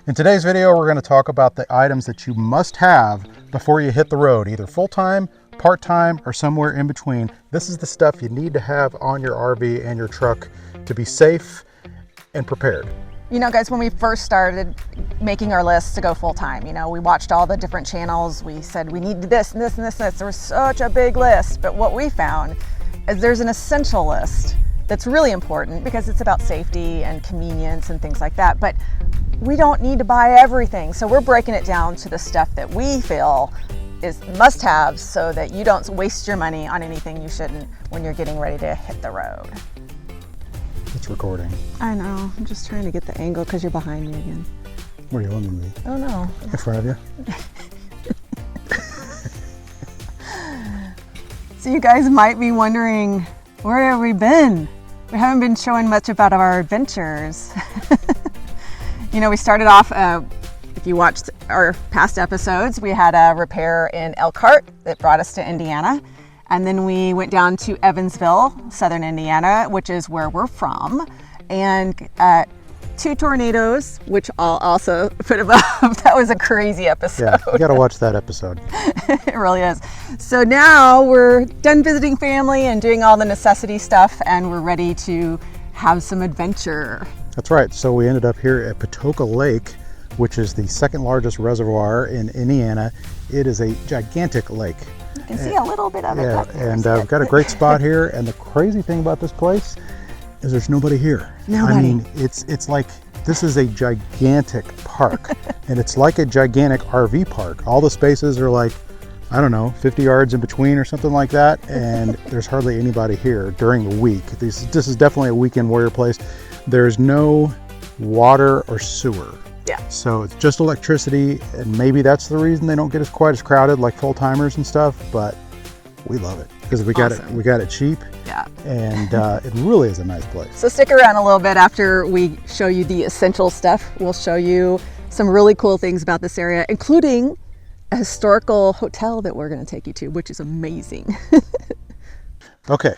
In today's video, we're going to talk about the items that you must have before you hit the road, either full-time, part-time, or somewhere in between. This is the stuff you need to have on your RV and your truck to be safe and prepared. You know, guys, when we first started making our list to go full-time, we watched all the different channels. We said we need this and this and this and this. There was such a big list, but what we found is there's an essential list that's really important because it's about safety and convenience and things like that. But we don't need to buy everything. So we're breaking it down to the stuff that we feel is must-haves so that you don't waste your money on anything you shouldn't when you're getting ready to hit the road. It's recording. I know. I'm just trying to get the angle because you're behind me again. Where are you wanting me? Oh, no. In front of you? So you guys might be wondering, where have we been? We haven't been showing much about our adventures. We started off, if you watched our past episodes, we had a repair in Elkhart that brought us to Indiana. And then we went down to Evansville, southern Indiana, which is where we're from. And 2 tornadoes, which I'll also put above. That was a crazy episode. Yeah, you got to watch that episode. It really is. So now we're done visiting family and doing all the necessity stuff, and we're ready to have some adventure. That's right. So we ended up here at Patoka Lake, which is the second largest reservoir in Indiana. It is a gigantic lake. You can see a little bit of it. Yeah, and we've got a great spot here. And the crazy thing about this place is there's nobody here. Nobody. I mean, it's like this is a gigantic park, and it's like a gigantic RV park. All the spaces are like, I don't know, 50 yards in between or something like that, and there's hardly anybody here during the week. This is definitely a weekend warrior place. There's no water or sewer. Yeah. So it's just electricity, and maybe that's the reason they don't get quite as crowded like full-timers and stuff, but we love it because we got it cheap. Yeah. And it really is a nice place. So stick around a little bit after we show you the essential stuff. We'll show you some really cool things about this area, including a historical hotel that we're going to take you to, which is amazing. Okay.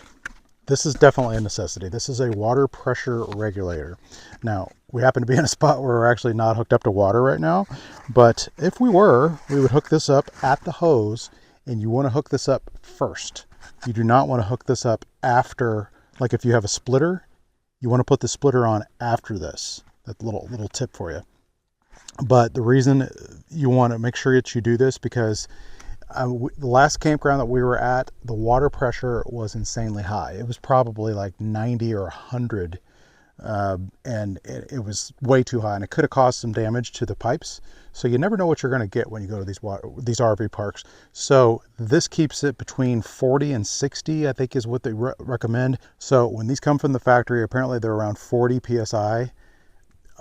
This is definitely a necessity. This is a water pressure regulator. Now, we happen to be in a spot where we're actually not hooked up to water right now, but if we were, we would hook this up at the hose, and you want to hook this up first. You do not want to hook this up after, like if you have a splitter, you want to put the splitter on after this. That little tip for you. But the reason you want to make sure that you do this because the last campground that we were at, the water pressure was insanely high. It was probably like 90 or 100, and it was way too high, and it could have caused some damage to the pipes. So you never know what you're going to get when you go to these RV parks. So this keeps it between 40 and 60, I think is what they recommend. So when these come from the factory, apparently they're around 40 PSI.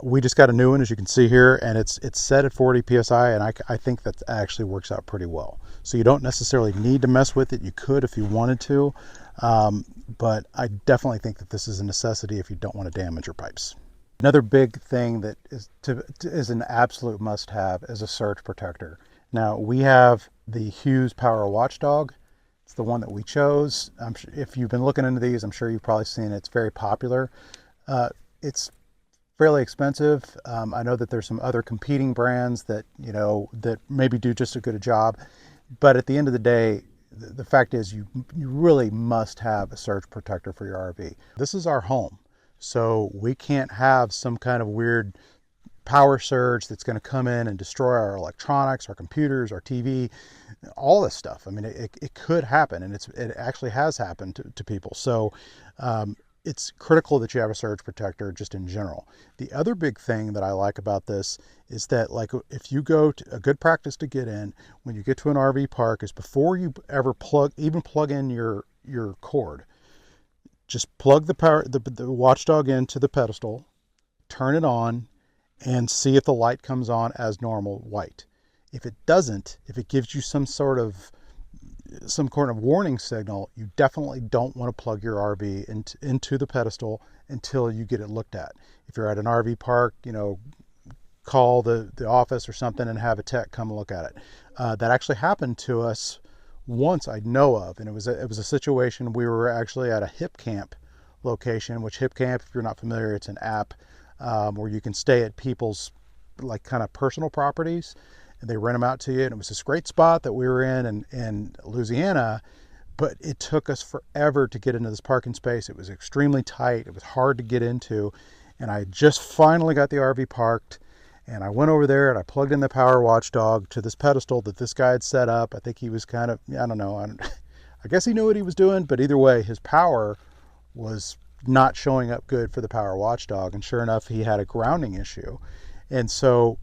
We just got a new one, as you can see here, and it's set at 40 PSI, and I think that actually works out pretty well. So you don't necessarily need to mess with it. You could if you wanted to, but I definitely think that this is a necessity if you don't want to damage your pipes. Another big thing that is an absolute must-have is a surge protector. Now, we have the Hughes Power Watchdog. It's the one that we chose. If you've been looking into these, I'm sure you've probably seen it. It's very popular. It's fairly expensive. I know that there's some other competing brands that that maybe do just as good a job, but at the end of the day, the fact is you really must have a surge protector for your RV. This is our home, so we can't have some kind of weird power surge that's going to come in and destroy our electronics, our computers, our TV, all this stuff. I mean, it could happen, and it actually has happened to people. So it's critical that you have a surge protector just in general. The other big thing that I like about this is that, like, if you go to a good practice to get in when you get to an RV park is before you ever plug in your cord, just plug the watchdog into the pedestal, turn it on, and see if the light comes on as normal white. If it doesn't, if it gives you some kind of warning signal, you definitely don't want to plug your RV into the pedestal until you get it looked at. If you're at an RV park, call the office or something and have a tech come look at it. That actually happened to us once I know of, and it was a situation. We were actually at a hip camp location, which hip camp, if you're not familiar, it's an app where you can stay at people's like kind of personal properties, and they rent them out to you. And it was this great spot that we were in Louisiana, but it took us forever to get into this parking space. It was extremely tight. It was hard to get into. And I just finally got the RV parked, and I went over there and I plugged in the power watchdog to this pedestal that this guy had set up. I think he was kind of, I don't know, I guess he knew what he was doing, but either way, his power was not showing up good for the power watchdog. And sure enough, he had a grounding issue. And so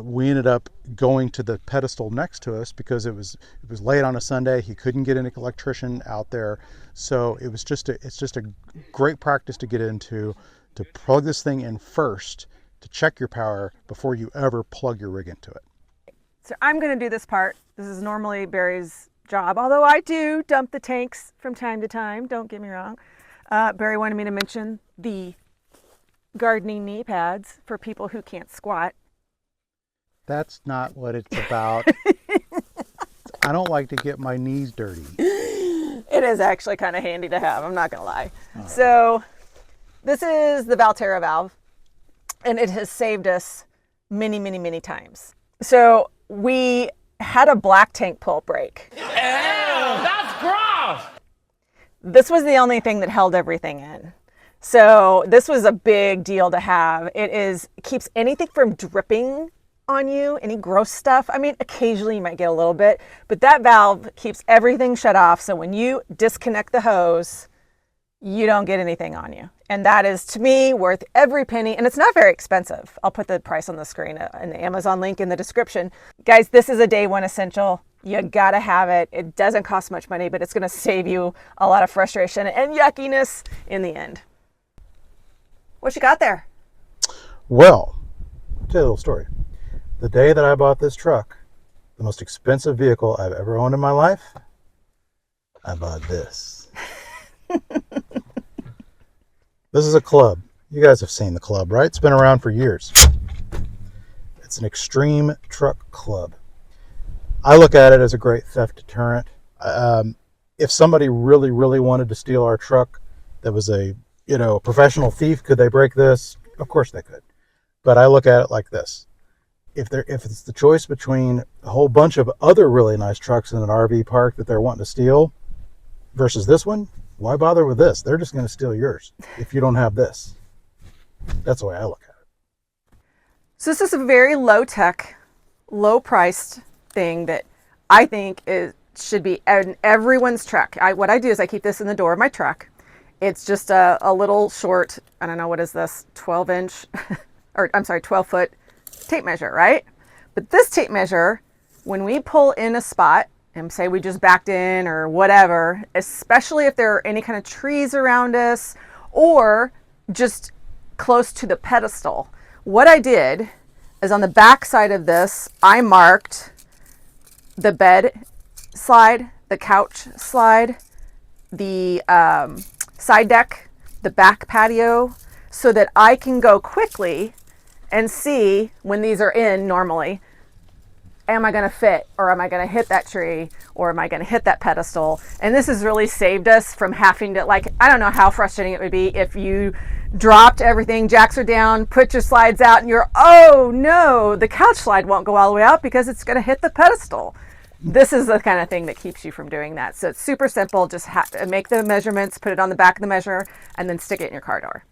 we ended up going to the pedestal next to us because it was late on a Sunday. He couldn't get an electrician out there. So it's just a great practice to get into, to plug this thing in first, to check your power before you ever plug your rig into it. So I'm going to do this part. This is normally Barry's job, although I do dump the tanks from time to time, don't get me wrong. Barry wanted me to mention the gardening knee pads for people who can't squat. That's not what it's about. I don't like to get my knees dirty. It is actually kind of handy to have, I'm not going to lie. Oh. So this is the Valterra valve, and it has saved us many, many, many times. So we had a black tank pull break. Ew, that's gross! This was the only thing that held everything in. So this was a big deal to have. It keeps anything from dripping on you, any gross stuff. I mean, occasionally you might get a little bit, but that valve keeps everything shut off. So when you disconnect the hose, you don't get anything on you. And that is, to me, worth every penny. And it's not very expensive. I'll put the price on the screen and the Amazon link in the description. Guys, this is a day one essential. You gotta have it. It doesn't cost much money, but it's gonna save you a lot of frustration and yuckiness in the end. What you got there? Well, I'll tell you a little story. The day that I bought this truck, the most expensive vehicle I've ever owned in my life, I bought this. This is a club. You guys have seen the club, right? It's been around for years. It's an extreme truck club. I look at it as a great theft deterrent. If somebody really, really wanted to steal our truck that was a professional thief, could they break this? Of course they could. But I look at it like this. If it's the choice between a whole bunch of other really nice trucks in an RV park that they're wanting to steal versus this one, why bother with this? They're just going to steal yours if you don't have this. That's the way I look at it. So this is a very low-tech, low-priced thing that I think should be in everyone's truck. What I do is I keep this in the door of my truck. It's just a little short, I don't know, what is this, 12-inch, or I'm sorry, 12-foot tape measure, right? But this tape measure, when we pull in a spot, and say we just backed in or whatever, especially if there are any kind of trees around us or just close to the pedestal, what I did is on the back side of this, I marked the bed slide, the couch slide, the side deck, the back patio, so that I can go quickly and see when these are in normally, am I going to fit, or am I going to hit that tree, or am I going to hit that pedestal? And this has really saved us from having to, I don't know how frustrating it would be if you dropped everything, jacks are down, put your slides out, and you're, oh no, the couch slide won't go all the way out because it's going to hit the pedestal. This is the kind of thing that keeps you from doing that. So it's super simple. Just make the measurements, put it on the back of the measure, and then stick it in your car door.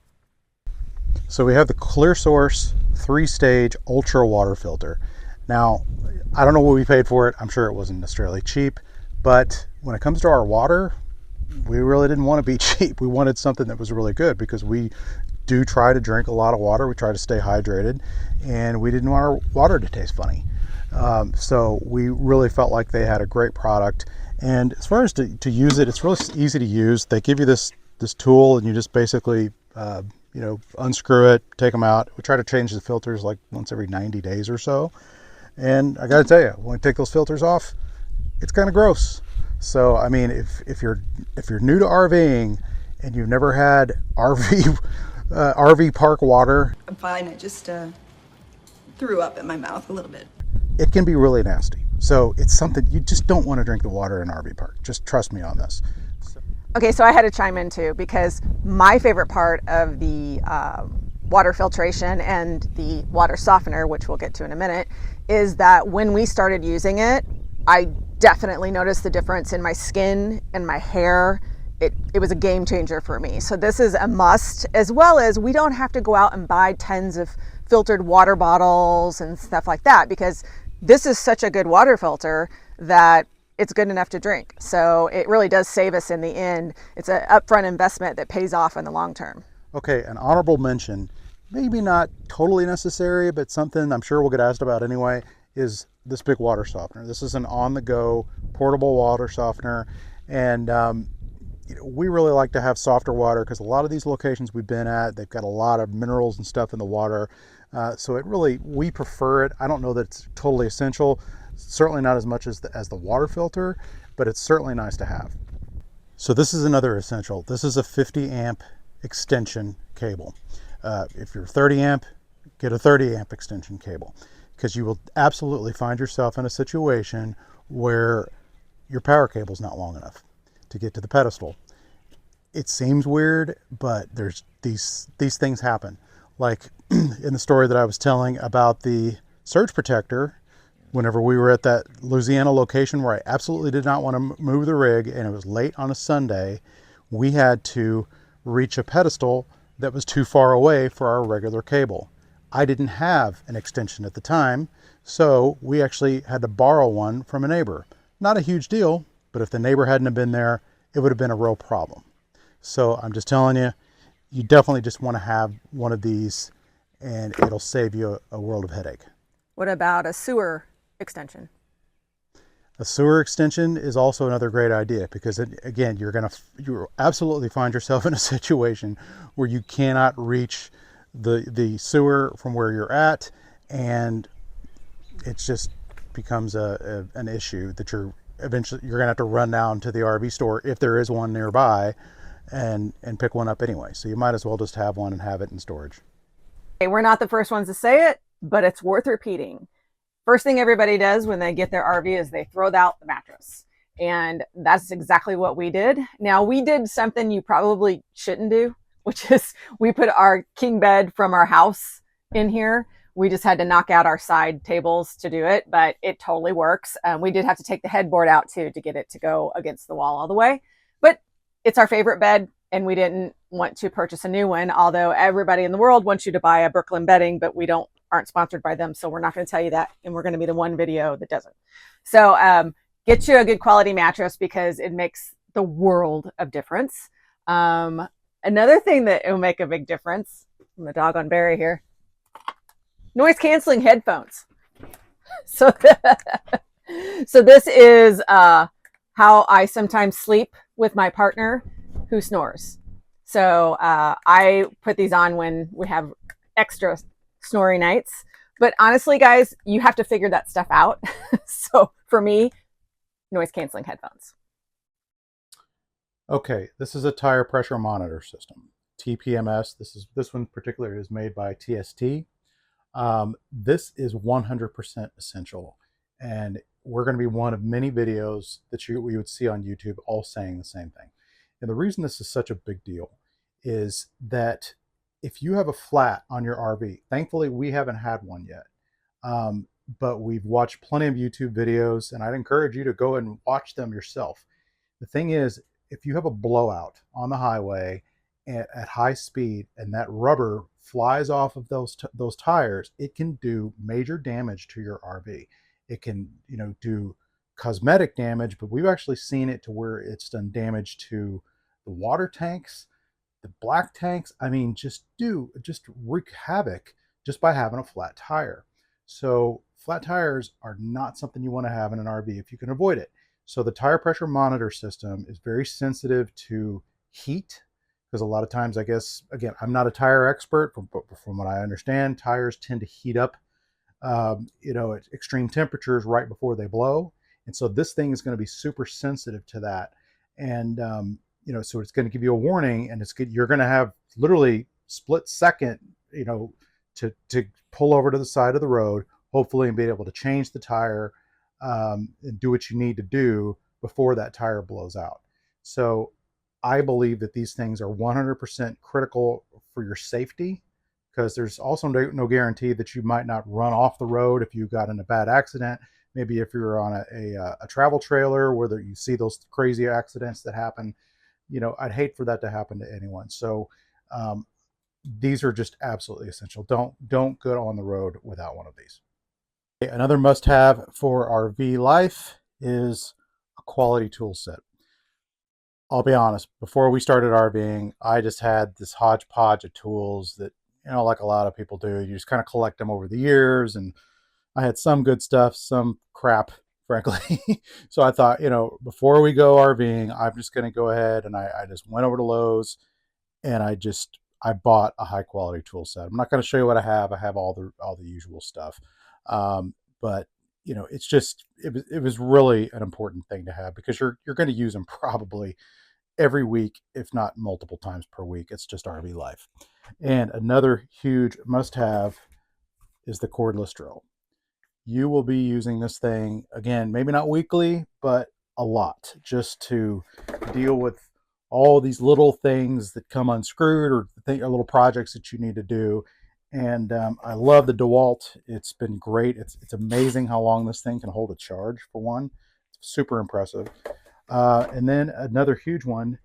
So we have the Clear Source 3-stage ultra water filter. Now, I don't know what we paid for it. I'm sure it wasn't necessarily cheap, but when it comes to our water, we really didn't want to be cheap. We wanted something that was really good because we do try to drink a lot of water. We try to stay hydrated, and we didn't want our water to taste funny. So we really felt like they had a great product. And as far as to use it, it's really easy to use. They give you this tool, and you just basically unscrew it, take them out. We try to change the filters like once every 90 days or so. And I got to tell you, when I take those filters off, it's kind of gross. So, I mean, if you're new to RVing and you've never had RV park water, I'm fine. I just threw up in my mouth a little bit. It can be really nasty. So it's something you just don't want to drink the water in an RV park. Just trust me on this. Okay, so I had to chime in too, because my favorite part of the water filtration and the water softener, which we'll get to in a minute, is that when we started using it, I definitely noticed the difference in my skin and my hair. It was a game changer for me. So this is a must, as well as we don't have to go out and buy tons of filtered water bottles and stuff like that, because this is such a good water filter that it's good enough to drink. So it really does save us in the end. It's an upfront investment that pays off in the long term. Okay, an honorable mention, maybe not totally necessary, but something I'm sure we'll get asked about anyway, is this big water softener. This is an on-the-go portable water softener, and we really like to have softer water because a lot of these locations we've been at, they've got a lot of minerals and stuff in the water. So we prefer it. I don't know that it's totally essential. Certainly not as much as the water filter, but it's certainly nice to have. So this is another essential. This is a 50 amp extension cable. If you're 30 amp, get a 30 amp extension cable, because you will absolutely find yourself in a situation where your power cable is not long enough to get to the pedestal. It seems weird, but there's these things happen. Like in the story that I was telling about the surge protector, whenever we were at that Louisiana location where I absolutely did not want to move the rig, and it was late on a Sunday, we had to reach a pedestal that was too far away for our regular cable. I didn't have an extension at the time, so we actually had to borrow one from a neighbor. Not a huge deal, but if the neighbor hadn't have been there, it would have been a real problem. So I'm just telling you, you definitely just want to have one of these, and it'll save you a world of headache. What about a sewer extension? A sewer extension is also another great idea, because again, you'll absolutely find yourself in a situation where you cannot reach the sewer from where you're at, and it just becomes an issue that you're gonna have to run down to the RV store, if there is one nearby, and pick one up anyway. So you might as well just have one and have it in storage. Okay, we're not the first ones to say it, but it's worth repeating. First thing everybody does when they get their RV is they throw out the mattress. And that's exactly what we did. Now, we did something you probably shouldn't do, which is we put our king bed from our house in here. We just had to knock out our side tables to do it, but it totally works. We did have to take the headboard out too to get it to go against the wall all the way. But it's our favorite bed, and we didn't want to purchase a new one, although everybody in the world wants you to buy a Brooklyn bedding, but we aren't sponsored by them, so we're not going to tell you that, and we're going to be the one video that doesn't. So get you a good quality mattress, because it makes the world of difference. Another thing that will make a big difference, from the dog on Barry here, noise canceling headphones. So this is how I sometimes sleep with my partner who snores. So I put these on when we have extra snoring nights. But honestly, guys, you have to figure that stuff out. So for me, noise canceling headphones. Okay, this is a tire pressure monitor system, TPMS. This one particularly is made by TST. This is 100% essential, and we're going to be one of many videos that we would see on YouTube all saying the same thing. And the reason this is such a big deal is that if you have a flat on your RV, thankfully we haven't had one yet, but we've watched plenty of YouTube videos, and I'd encourage you to go and watch them yourself. The thing is, if you have a blowout on the highway at high speed and that rubber flies off of those tires, it can do major damage to your RV. It can, do cosmetic damage, but we've actually seen it to where it's done damage to the water tanks, the black tanks. I mean, just wreak havoc just by having a flat tire. So flat tires are not something you want to have in an RV if you can avoid it. So the tire pressure monitor system is very sensitive to heat, because a lot of times, I guess, again, I'm not a tire expert, but from what I understand, tires tend to heat up, at extreme temperatures right before they blow. And so this thing is going to be super sensitive to that. And, so it's going to give you a warning, and you're going to have literally split second, to pull over to the side of the road, hopefully, and be able to change the tire, and do what you need to do before that tire blows out. So I believe that these things are 100% critical for your safety, because there's also no guarantee that you might not run off the road if you got in a bad accident. Maybe if you're on a travel trailer where you see those crazy accidents that happen, I'd hate for that to happen to anyone. So these are just absolutely essential. Don't go on the road without one of these. Another must-have for RV life is a quality tool set. I'll be honest, before we started RVing, I just had this hodgepodge of tools that, like a lot of people do, you just kind of collect them over the years. And I had some good stuff, some crap, frankly. So I thought, before we go RVing, I'm just going to go ahead, and I just went over to Lowe's, and I bought a high quality tool set. I'm not going to show you what I have. I have all the usual stuff. But it was really an important thing to have, because you're going to use them probably every week, if not multiple times per week. It's just RV life. And another huge must have is the cordless drill. You will be using this thing again, maybe not weekly, but a lot, just to deal with all these little things that come unscrewed, or little projects that you need to do. And I love the DeWalt. It's been great. It's amazing how long this thing can hold a charge, for one. It's super impressive. And then another huge one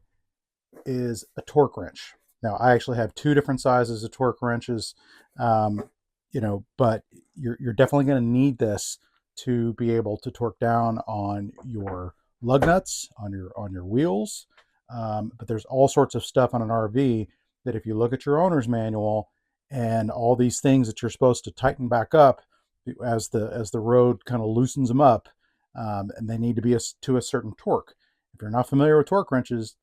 is a torque wrench. Now, I actually have two different sizes of torque wrenches, but you're definitely going to need this to be able to torque down on your lug nuts, on your wheels. But there's all sorts of stuff on an RV that, if you look at your owner's manual, and all these things that you're supposed to tighten back up as the road kind of loosens them up, and they need to be to a certain torque. If you're not familiar with torque wrenches,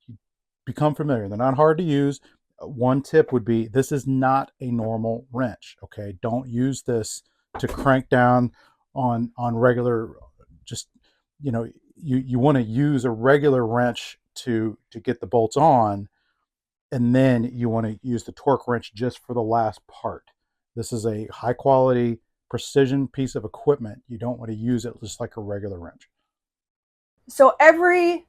become familiar. They're not hard to use. One tip would be, this is not a normal wrench. Okay, don't use this to crank down on regular. Just you want to use a regular wrench to get the bolts on, and then you want to use the torque wrench just for the last part. This is a high quality, precision piece of equipment. You don't want to use it just like a regular wrench. So every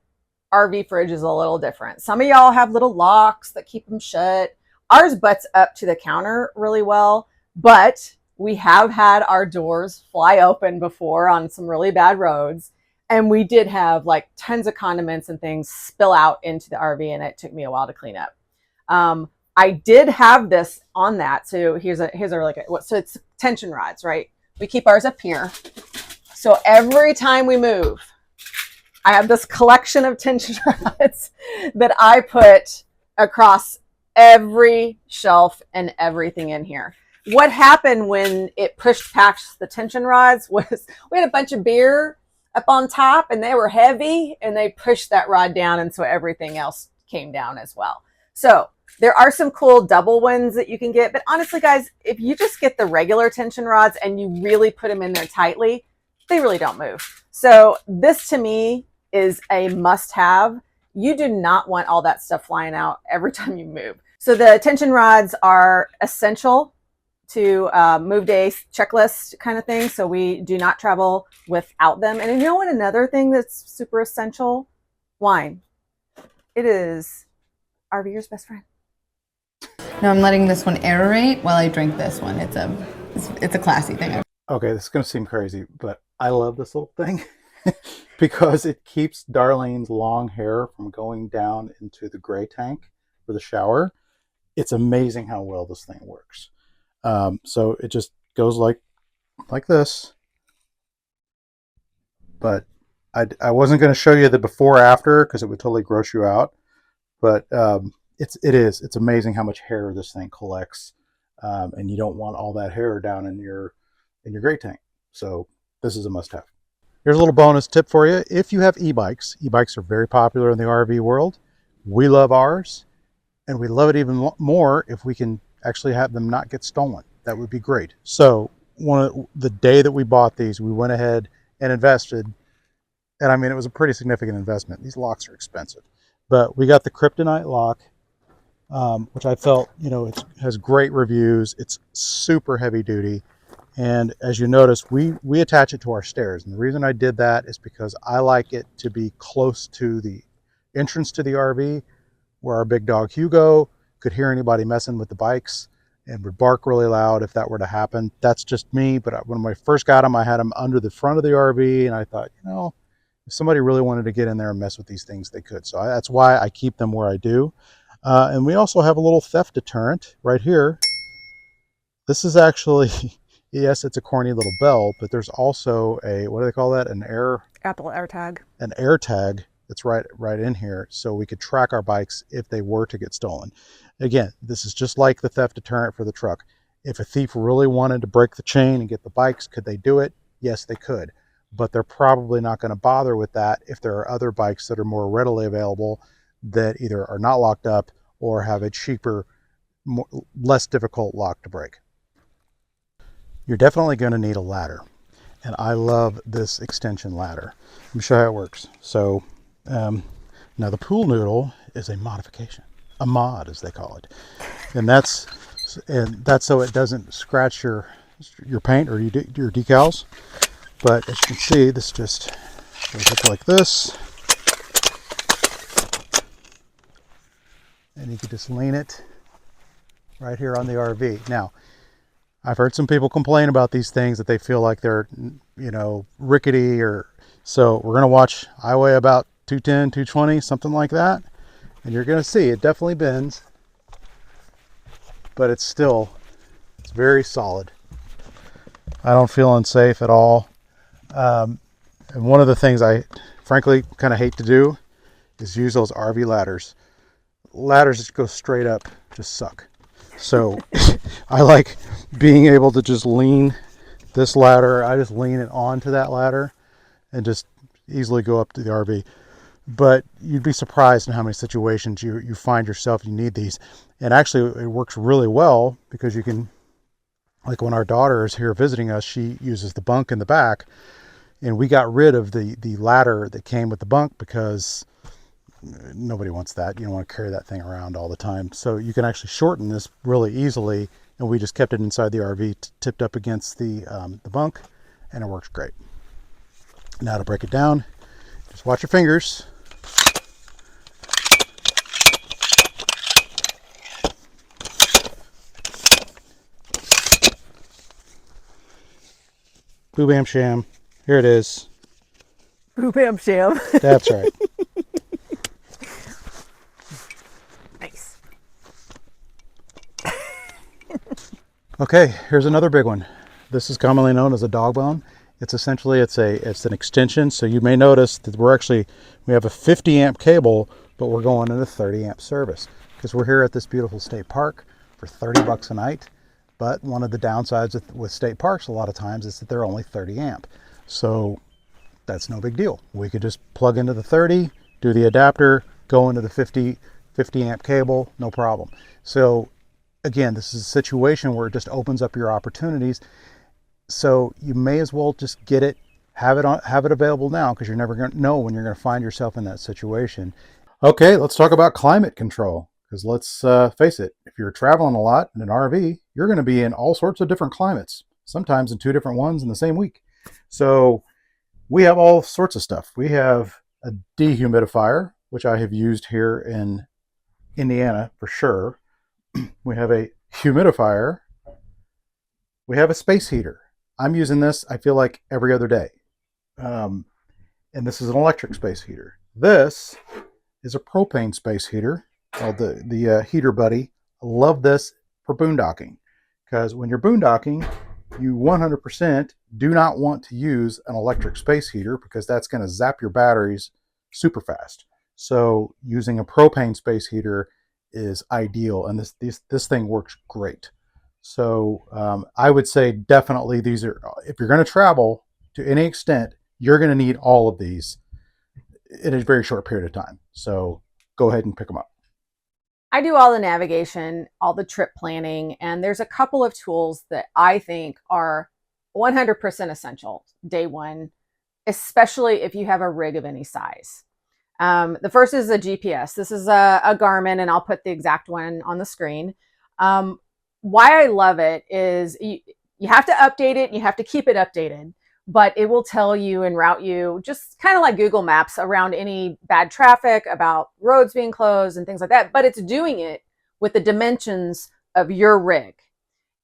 RV fridge is a little different. Some of y'all have little locks that keep them shut. Ours butts up to the counter really well, but we have had our doors fly open before on some really bad roads. And we did have like tons of condiments and things spill out into the RV, and it took me a while to clean up. I did have this on that. So here's so it's tension rods, right? We keep ours up here. So every time we move, I have this collection of tension rods that I put across every shelf and everything in here. What happened when it pushed past the tension rods was we had a bunch of beer up on top, and they were heavy, and they pushed that rod down, and so everything else came down as well. So there are some cool double ones that you can get, but honestly, guys, if you just get the regular tension rods and you really put them in there tightly, they really don't move. So this, to me, is a must-have. You do not want all that stuff flying out every time you move. So the tension rods are essential to move day checklist kind of thing. So we do not travel without them. And you know what? Another thing that's super essential, wine. It is RVer's best friend. No, I'm letting this one aerate while I drink this one. It's a classy thing. Okay, this is going to seem crazy, but I love this little thing because it keeps Darlene's long hair from going down into the gray tank for the shower. It's amazing how well this thing works. So it just goes like this. But I wasn't going to show you the before after because it would totally gross you out. But it's amazing how much hair this thing collects, and you don't want all that hair down in your gray tank. So this is a must-have. Here's a little bonus tip for you. If you have e-bikes are very popular in the RV world. We love ours, and we love it even more if we can actually have them not get stolen. That would be great. So the day that we bought these, we went ahead and invested, and I mean, it was a pretty significant investment. These locks are expensive, but we got the Kryptonite lock, which I felt, it has great reviews. It's super heavy duty. And as you notice, we attach it to our stairs. And the reason I did that is because I like it to be close to the entrance to the RV, where our big dog Hugo could hear anybody messing with the bikes. and would bark really loud if that were to happen. That's just me, but when I first got them, I had them under the front of the RV, and I thought, if somebody really wanted to get in there and mess with these things, they could. So that's why I keep them where I do. And we also have a little theft deterrent right here. This is actually, yes, it's a corny little bell, but there's also a, what do they call that? Apple AirTag. An air tag that's right in here, so we could track our bikes if they were to get stolen. Again, this is just like the theft deterrent for the truck. If a thief really wanted to break the chain and get the bikes, could they do it? Yes, they could. But they're probably not going to bother with that if there are other bikes that are more readily available that either are not locked up or have a cheaper, less difficult lock to break. You're definitely going to need a ladder. And I love this extension ladder. Let me show you how it works. So now the pool noodle is a modification, a mod as they call it. And that's so it doesn't scratch your paint or your decals. But as you can see, this just goes up like this. And you can just lean it right here on the RV. Now, I've heard some people complain about these things, that they feel like they're, rickety, or so we're going to watch. I weigh about 210, 220, something like that. And you're going to see it definitely bends, but it's very solid. I don't feel unsafe at all. And one of the things I frankly kind of hate to do is use those RV ladders. Ladders that go straight up just suck. So I like being able to just lean this ladder. I just lean it onto that ladder and just easily go up to the RV. But you'd be surprised in how many situations you find yourself, you need these. And actually it works really well because you can, like when our daughter is here visiting us, she uses the bunk in the back, and we got rid of the ladder that came with the bunk because nobody wants that. You don't want to carry that thing around all the time. So you can actually shorten this really easily, and we just kept it inside the RV, tipped up against the bunk, and it works great. Now to break it down, just watch your fingers. Boo bam sham. Here it is. Boo bam sham. That's right. Nice. Okay, here's another big one. This is commonly known as a dog bone. It's essentially it's an extension. So you may notice that we have a 50 amp cable, but we're going in a 30 amp service because we're here at this beautiful state park for 30 bucks a night. But one of the downsides with state parks a lot of times is that they're only 30 amp. So that's no big deal. We could just plug into the 30, do the adapter, go into the 50 amp cable, no problem. So again, this is a situation where it just opens up your opportunities. So you may as well just get it, have it available now, because you're never going to know when you're going to find yourself in that situation. Okay, let's talk about climate control. Because let's face it, if you're traveling a lot in an RV, you're going to be in all sorts of different climates, sometimes in 2 different ones in the same week. So we have all sorts of stuff. We have a dehumidifier, which I have used here in Indiana for sure. We have a humidifier. We have a space heater. I'm using this, I feel like, every other day. And this is an electric space heater. This is a propane space heater called the Heater Buddy. I love this for boondocking, because when you're boondocking, you 100% do not want to use an electric space heater because that's going to zap your batteries super fast. So using a propane space heater is ideal, and this thing works great. So I would say definitely these are, if you're going to travel to any extent, you're going to need all of these in a very short period of time. So go ahead and pick them up. I do all the navigation, all the trip planning, and there's a couple of tools that I think are 100% essential day one, especially if you have a rig of any size. The first is a GPS. This is a Garmin, and I'll put the exact one on the screen. Why I love it is you have to update it, and you have to keep it updated, but it will tell you and route you, just kind of like Google Maps, around any bad traffic, about roads being closed and things like that. But it's doing it with the dimensions of your rig.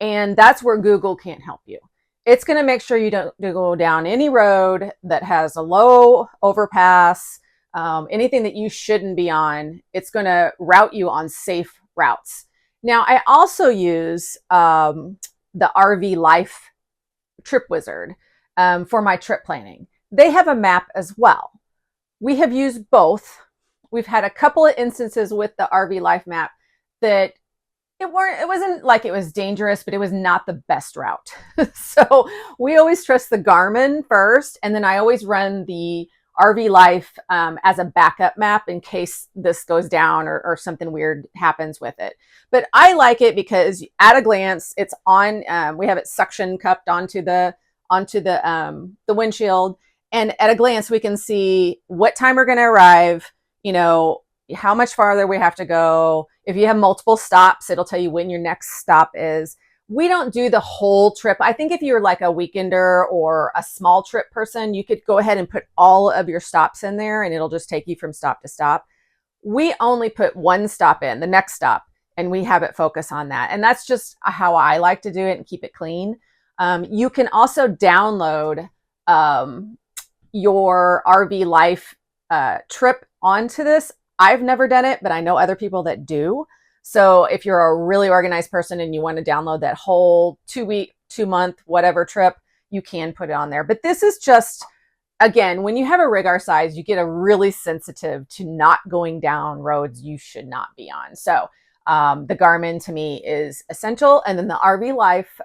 And that's where Google can't help you. It's going to make sure you don't go down any road that has a low overpass, anything that you shouldn't be on. It's going to route you on safe routes. Now, I also use the RV Life Trip Wizard for my trip planning. They have a map as well. We have used both. We've had a couple of instances with the RV Life map that it wasn't like it was dangerous, but it was not the best route. So we always trust the Garmin first, and then I always run the RV Life as a backup map in case this goes down or something weird happens with it. But I like it because at a glance, it's on. We have it suction cupped onto the windshield, and at a glance, we can see what time we're going to arrive. How much farther we have to go. If you have multiple stops, it'll tell you when your next stop is. We don't do the whole trip. I think if you're like a weekender or a small trip person, you could go ahead and put all of your stops in there and it'll just take you from stop to stop. We only put one stop in, the next stop, and we have it focus on that. And that's just how I like to do it and keep it clean. You can also download your RV Life trip onto this. I've never done it, but I know other people that do. So if you're a really organized person and you want to download that whole 2-week, 2-month, whatever trip, you can put it on there. But this is just, again, when you have a rig our size, you get a really sensitive to not going down roads you should not be on. So the Garmin to me is essential. And then the RV Life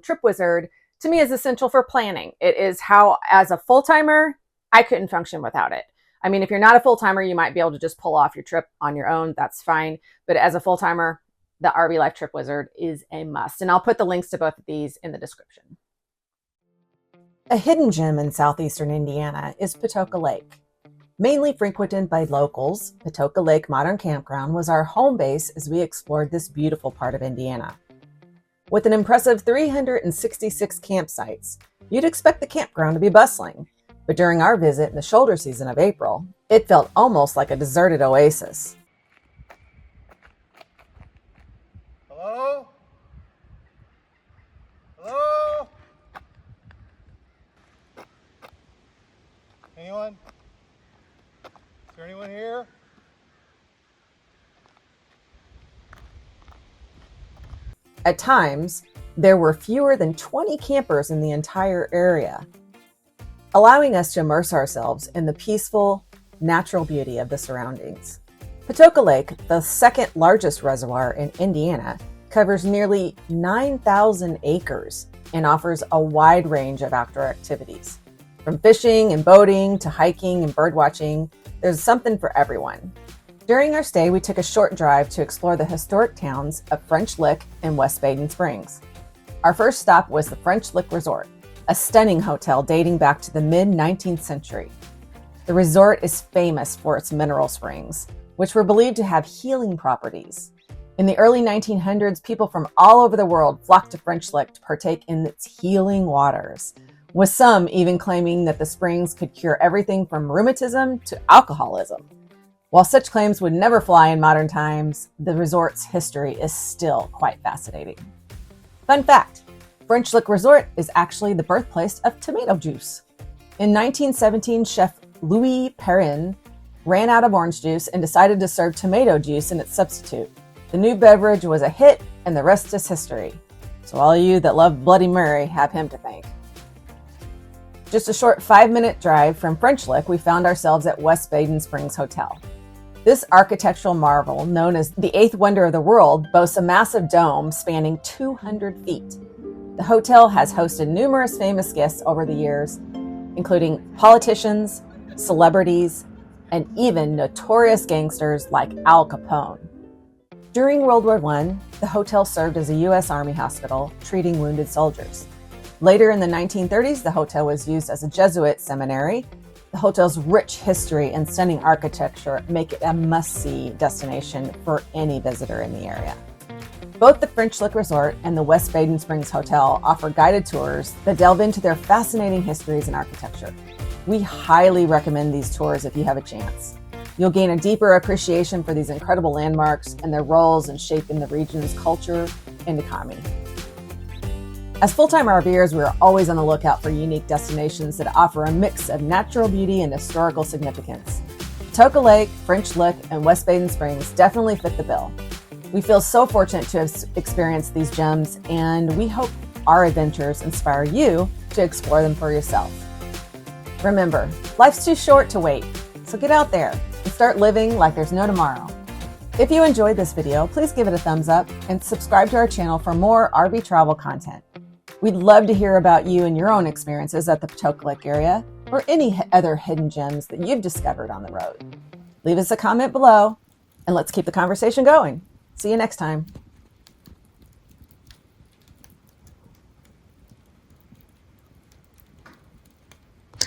Trip Wizard to me is essential for planning. It is how, as a full-timer, I couldn't function without it. I mean, if you're not a full-timer, you might be able to just pull off your trip on your own. That's fine. But as a full-timer, the RV Life Trip Wizard is a must. And I'll put the links to both of these in the description. A hidden gem in southeastern Indiana is Patoka Lake. Mainly frequented by locals, Patoka Lake Modern Campground was our home base as we explored this beautiful part of Indiana. With an impressive 366 campsites, you'd expect the campground to be bustling. But during our visit in the shoulder season of April, it felt almost like a deserted oasis. Hello? Hello? Anyone? Is there anyone here? At times, there were fewer than 20 campers in the entire area, allowing us to immerse ourselves in the peaceful, natural beauty of the surroundings. Patoka Lake, the second largest reservoir in Indiana, covers nearly 9,000 acres and offers a wide range of outdoor activities. From fishing and boating to hiking and birdwatching, there's something for everyone. During our stay, we took a short drive to explore the historic towns of French Lick and West Baden Springs. Our first stop was the French Lick Resort, a stunning hotel dating back to the mid-19th century. The resort is famous for its mineral springs, which were believed to have healing properties. In the early 1900s, people from all over the world flocked to French Lick to partake in its healing waters, with some even claiming that the springs could cure everything from rheumatism to alcoholism. While such claims would never fly in modern times, the resort's history is still quite fascinating. Fun fact, French Lick Resort is actually the birthplace of tomato juice. In 1917, chef Louis Perrin ran out of orange juice and decided to serve tomato juice in its substitute. The new beverage was a hit, and the rest is history. So all of you that love Bloody Mary have him to thank. Just a short 5-minute drive from French Lick, we found ourselves at West Baden Springs Hotel. This architectural marvel, known as the eighth wonder of the world, boasts a massive dome spanning 200 feet. The hotel has hosted numerous famous guests over the years, including politicians, celebrities, and even notorious gangsters like Al Capone. During World War I, the hotel served as a U.S. Army hospital, treating wounded soldiers. Later in the 1930s, the hotel was used as a Jesuit seminary. The hotel's rich history and stunning architecture make it a must-see destination for any visitor in the area. Both the French Lick Resort and the West Baden Springs Hotel offer guided tours that delve into their fascinating histories and architecture. We highly recommend these tours if you have a chance. You'll gain a deeper appreciation for these incredible landmarks and their roles in shaping the region's culture and economy. As full-time RVers, we're always on the lookout for unique destinations that offer a mix of natural beauty and historical significance. Patoka Lake, French Lick, and West Baden Springs definitely fit the bill. We feel so fortunate to have experienced these gems, and we hope our adventures inspire you to explore them for yourself. Remember, life's too short to wait, so get out there and start living like there's no tomorrow. If you enjoyed this video, please give it a thumbs up and subscribe to our channel for more RV travel content. We'd love to hear about you and your own experiences at the Patoka Lake area or any other hidden gems that you've discovered on the road. Leave us a comment below and let's keep the conversation going. See you next time.